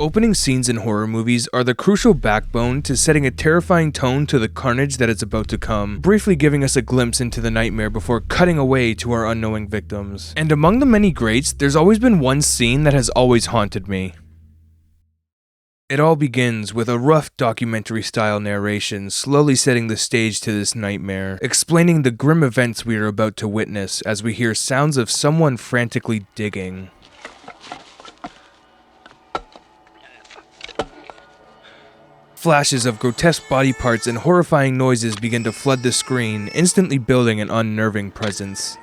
Opening scenes in horror movies are the crucial backbone to setting a terrifying tone to the carnage that is about to come, briefly giving us a glimpse into the nightmare before cutting away to our unknowing victims. And among the many greats, there's always been one scene that has always haunted me. It all begins with a rough documentary-style narration slowly setting the stage to this nightmare, explaining the grim events we are about to witness as we hear sounds of someone frantically digging. Flashes of grotesque body parts and horrifying noises begin to flood the screen, instantly building an unnerving presence.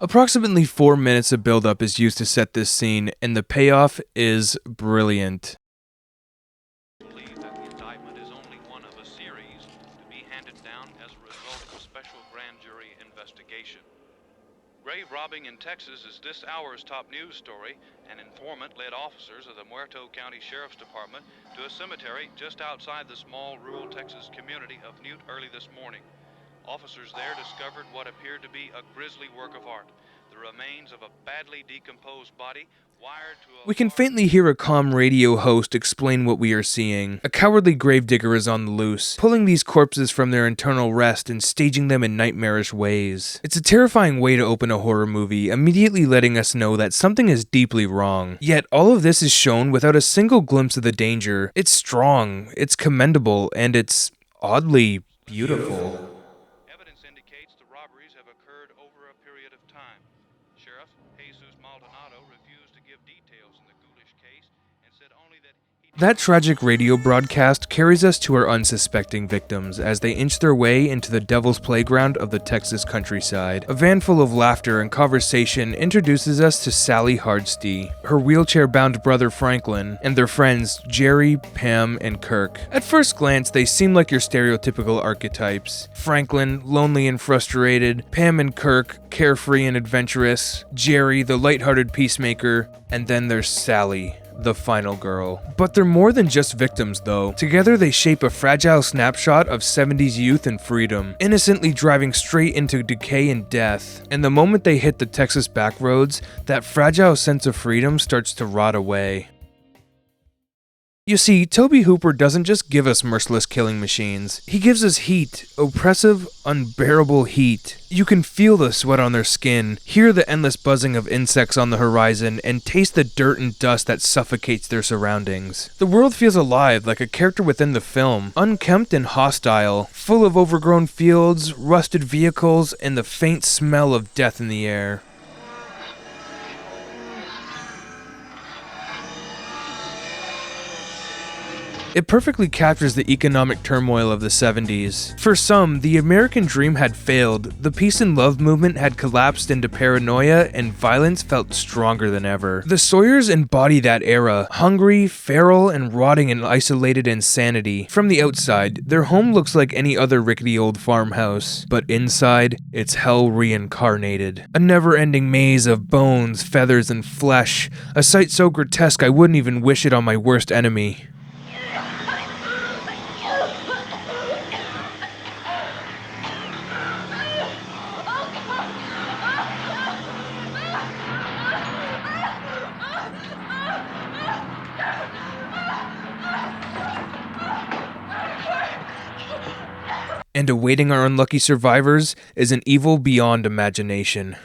Approximately 4 minutes of build-up is used to set this scene, and the payoff is brilliant. I believe that the indictment is only one of a series to be handed down as a result of a special grand jury investigation. Grave robbing in Texas is this hour's top news story. An informant led officers of the Muerto County Sheriff's Department to a cemetery just outside the small rural Texas community of Newt early this morning. Officers there discovered what appeared to be a grisly work of art, the remains of a badly decomposed body wired to a... We can faintly hear a calm radio host explain what we are seeing. A cowardly gravedigger is on the loose, pulling these corpses from their eternal rest and staging them in nightmarish ways. It's a terrifying way to open a horror movie, immediately letting us know that something is deeply wrong. Yet all of this is shown without a single glimpse of the danger. It's strong, it's commendable, and it's oddly beautiful. Evidence indicates the robberies have occurred over a period of time. Sheriff Jesus Maldonado refused to give details in the ghoulish case and said only that he... That tragic radio broadcast carries us to our unsuspecting victims as they inch their way into the devil's playground of the Texas countryside. A van full of laughter and conversation introduces us to Sally Hardesty, her wheelchair-bound brother Franklin, and their friends Jerry, Pam, and Kirk. At first glance, they seem like your stereotypical archetypes. Franklin, lonely and frustrated, Pam and Kirk, carefree and adventurous, Jerry, the lighthearted peacemaker, and then there's Sally, the final girl. But they're more than just victims though. Together they shape a fragile snapshot of 70s youth and freedom, innocently driving straight into decay and death. And the moment they hit the Texas backroads, that fragile sense of freedom starts to rot away. You see, Tobe Hooper doesn't just give us merciless killing machines. He gives us heat, oppressive, unbearable heat. You can feel the sweat on their skin, hear the endless buzzing of insects on the horizon, and taste the dirt and dust that suffocates their surroundings. The world feels alive, like a character within the film, unkempt and hostile, full of overgrown fields, rusted vehicles, and the faint smell of death in the air. It perfectly captures the economic turmoil of the 70s. For some, the American dream had failed, the peace and love movement had collapsed into paranoia, and violence felt stronger than ever. The Sawyers embody that era, hungry, feral, and rotting in isolated insanity. From the outside, their home looks like any other rickety old farmhouse, but inside, it's hell reincarnated. A never-ending maze of bones, feathers, and flesh, a sight so grotesque I wouldn't even wish it on my worst enemy. And awaiting our unlucky survivors is an evil beyond imagination.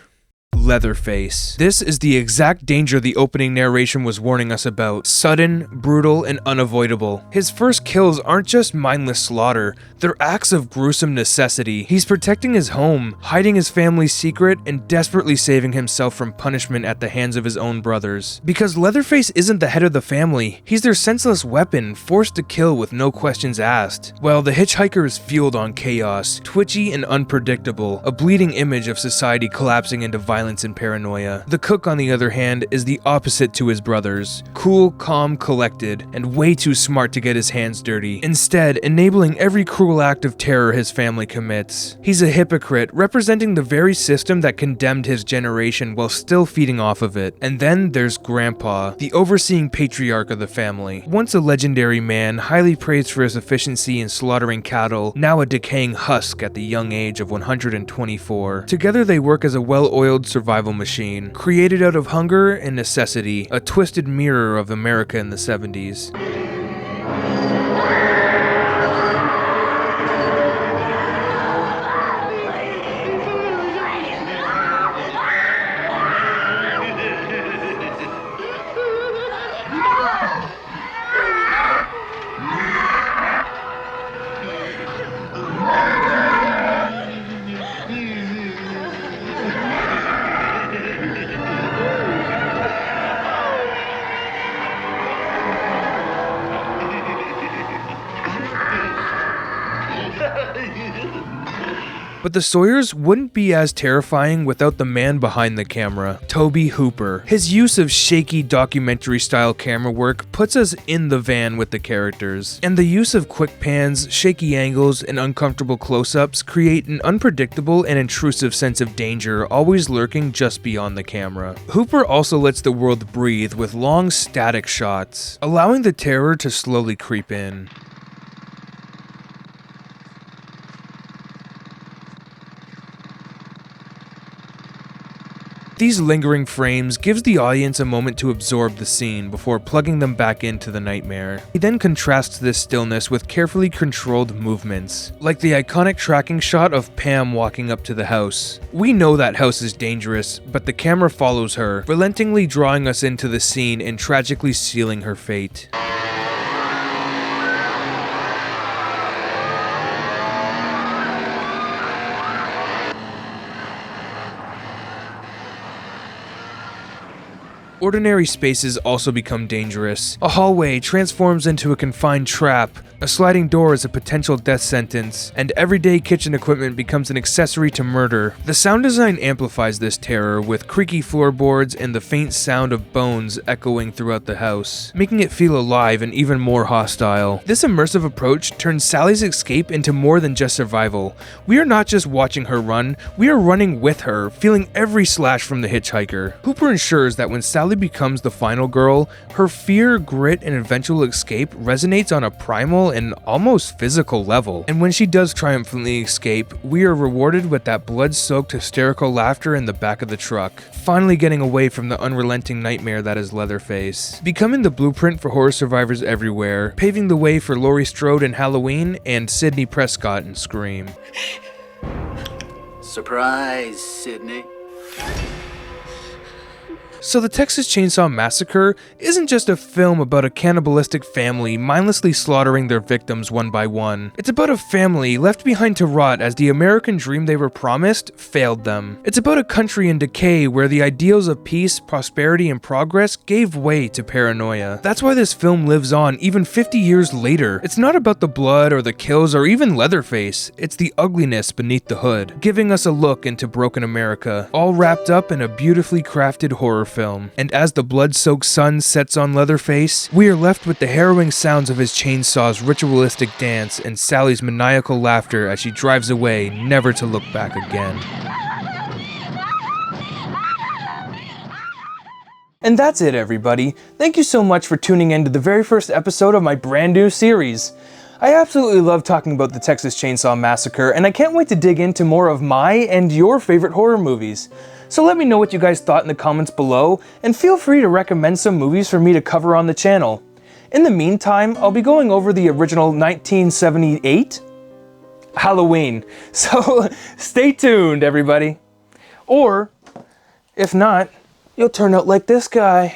Leatherface. This is the exact danger the opening narration was warning us about. Sudden, brutal, and unavoidable. His first kills aren't just mindless slaughter, they're acts of gruesome necessity. He's protecting his home, hiding his family's secret, and desperately saving himself from punishment at the hands of his own brothers. Because Leatherface isn't the head of the family, he's their senseless weapon, forced to kill with no questions asked. While the hitchhiker is fueled on chaos, twitchy and unpredictable, a bleeding image of society collapsing into violence and paranoia. The cook, on the other hand, is the opposite to his brothers. Cool, calm, collected, and way too smart to get his hands dirty. Instead, enabling every cruel act of terror his family commits. He's a hypocrite, representing the very system that condemned his generation while still feeding off of it. And then there's Grandpa, the overseeing patriarch of the family. Once a legendary man, highly praised for his efficiency in slaughtering cattle, now a decaying husk at the young age of 124. Together they work as a well-oiled survival survival machine, created out of hunger and necessity, a twisted mirror of America in the 70s. But the Sawyers wouldn't be as terrifying without the man behind the camera, Tobe Hooper. His use of shaky documentary-style camera work puts us in the van with the characters, and the use of quick pans, shaky angles, and uncomfortable close-ups create an unpredictable and intrusive sense of danger always lurking just beyond the camera. Hooper also lets the world breathe with long static shots, allowing the terror to slowly creep in. These lingering frames gives the audience a moment to absorb the scene before plugging them back into the nightmare. He then contrasts this stillness with carefully controlled movements, like the iconic tracking shot of Pam walking up to the house. We know that house is dangerous, but the camera follows her, relentingly drawing us into the scene and tragically sealing her fate. Ordinary spaces also become dangerous. A hallway transforms into a confined trap, a sliding door is a potential death sentence, and everyday kitchen equipment becomes an accessory to murder. The sound design amplifies this terror with creaky floorboards and the faint sound of bones echoing throughout the house, making it feel alive and even more hostile. This immersive approach turns Sally's escape into more than just survival. We are not just watching her run, we are running with her, feeling every slash from the hitchhiker. Hooper ensures that when Sally becomes the final girl, her fear, grit, and eventual escape resonates on a primal and almost physical level. And when she does triumphantly escape, we are rewarded with that blood-soaked hysterical laughter in the back of the truck, finally getting away from the unrelenting nightmare that is Leatherface, becoming the blueprint for horror survivors everywhere, paving the way for Laurie Strode in Halloween and Sidney Prescott in Scream. Surprise, Sidney. So the Texas Chainsaw Massacre isn't just a film about a cannibalistic family mindlessly slaughtering their victims one by one. It's about a family left behind to rot as the American dream they were promised failed them. It's about a country in decay where the ideals of peace, prosperity, and progress gave way to paranoia. That's why this film lives on even 50 years later. It's not about the blood or the kills or even Leatherface. It's the ugliness beneath the hood, giving us a look into broken America, all wrapped up in a beautifully crafted horror film. And as the blood-soaked sun sets on Leatherface, we are left with the harrowing sounds of his chainsaw's ritualistic dance and Sally's maniacal laughter as she drives away, never to look back again. And that's it, everybody. Thank you so much for tuning in to the very first episode of my brand new series. I absolutely love talking about the Texas Chainsaw Massacre, and I can't wait to dig into more of my and your favorite horror movies. So let me know what you guys thought in the comments below, and feel free to recommend some movies for me to cover on the channel. In the meantime, I'll be going over the original 1978 Halloween, so stay tuned, everybody. Or, if not, you'll turn out like this guy.